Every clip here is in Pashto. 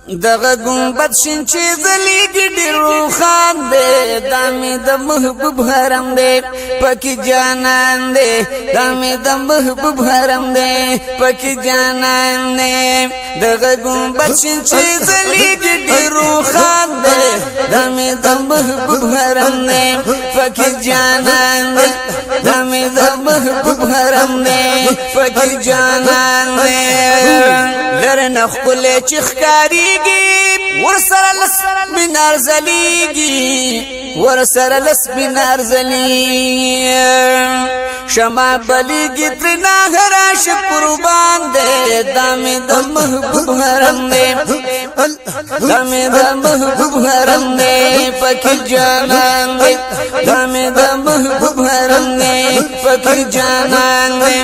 دغه گنبد شین چې زلیږي ډېر روښان دی دا مې د محبوب حرم دی پکې جانان دی دا مې د محبوب حرم دی پکې جانان دی دغه گنبد شین چې زلیږي ډېر روښان دی دا مې د محبوب حرم دی پکې جانان دی دا مې د محبوب حرم دی پکې جانان دی لرنه ښکلی چې ښکارېږي ورسره لس مینار ځلیږي ورسره لس مینار ځلیږي شمع بلیږي ترېنه هر عاشق قربان دی دا مې د محبوب حرم دی دا مې د محبوب حرم دی پکې جانان دی دا مې د محبوب حرم دی پکې جانان دی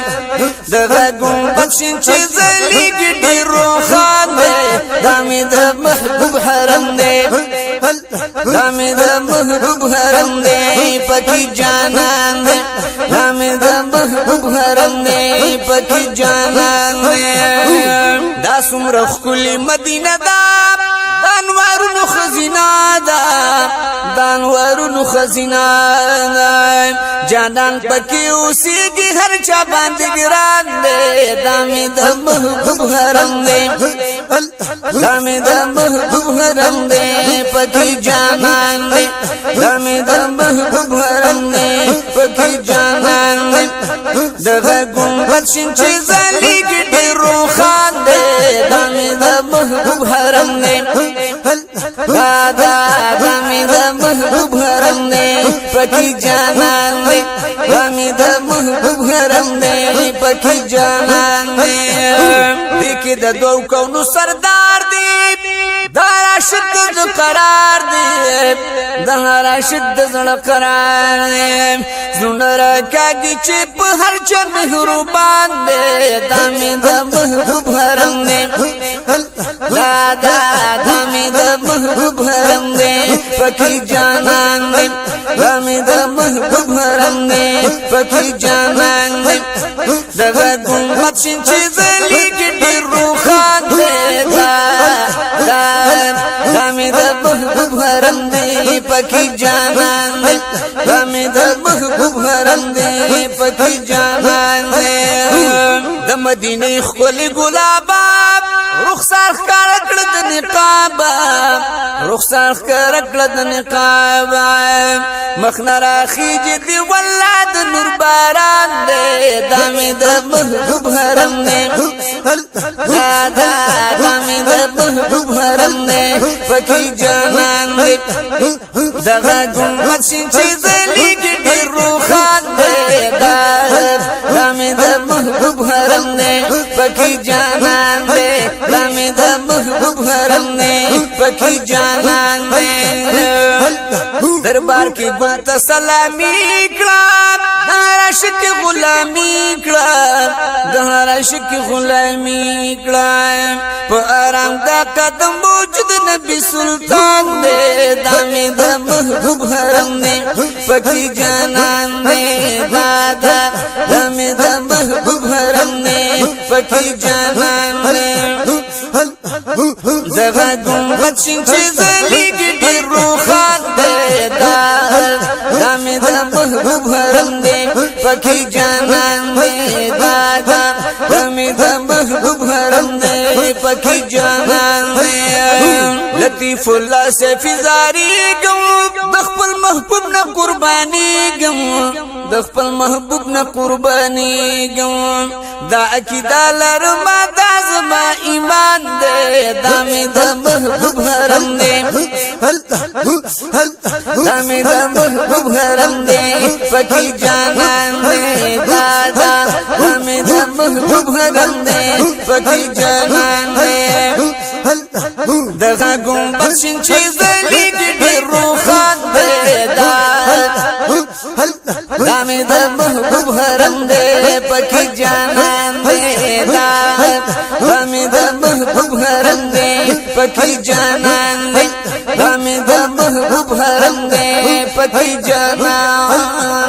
دغه گنبد شین چې ځلیږي ډېر روښان دی دا مې د محبوب حرم دی دا مې د محبوب حرم دی پکې جانان دی دا مې د محبوب حرم دی پکې جانان دی دا څومره ښکلې مدینه ده د انوارونو خزینه ده د انوارونو خزینه ده جانان پکې اوسېږي هر چا باندې ګران دی دا مې د محبوب حرم دی دا مې د محبوب حرم دی پکې جانان دی دا مې د محبوب حرم دی پکې جانان دی دغه گنبد شین چې ځلیږي ډېر روښان دی دا مې د محبوب حرم دی دا مې د محبوب حرم دی پکې جانان دی دا مې د محبوب حرم دی پکې جانان دی دې کې د دوو کونو سردار دی دا راشد د قرار دی دا راشد د زړه قرار دی زړه راکاږي چې په هر چا مهربان دی دا مې د محبوب حرم دی دا مې د محبوب حرم دی پکې جانان دی دا مې د محبوب حرم دی پکې جانان دی دغه گنبد شین چې ځلیږي ډېر روښان دی دا مې د محبوب حرم دی پکې جانان دی دا مې د محبوب حرم دی پکې جانان دی د مدینې ښکلي ګلابه رخسار ښکاره کړه د نقاب رخسار ښکاره کړه د نقاب مخ نه راخیږي دی والله د نور باران دی دا مې د محبوب حرم دی دا مې د محبوب حرم دی پکې جانان دی دغه گنبد شین چې ځلیږي ډېر روښان دی دا مې د محبوب حرم دی پکې جانان دی دا مې د محبوب حرم دی پکې جانان دی دربار کې ګل ته سلامي کړه د هر عاشق غلامي کړه د هر عاشق غلامي کړه په آرام دا قدم موجود نبی سلطان دی دا مې د محبوب حرم دی پکې جانان دی دا مې د محبوب حرم دی پکې جانان دی دغه گنبد شین چې ځلیږي ډېر روښان دی دا مې د محبوب حرم دی پکې جانان دی دا مې د محبوب حرم دی پکې جانان دی لطیف الله سیفی زاری ګم د خپل محبوب نه قرباني ګم د خپل محبوب نه قرباني ګم دا عقیده لرم دا زما ایمان دی دا مې د محبوب حرم دی دا مې د محبوب حرم دی پکې جانان دی دا مې د محبوب حرم دی پکې جانان دی دغه گنبد شین چې ځلیږي ډېر روښان دی دا مې د محبوب حرم دی پکې جانان دی دا مې د محبوب حرم دی پکې جانان دی دا مې د محبوب حرم دی پکې جانان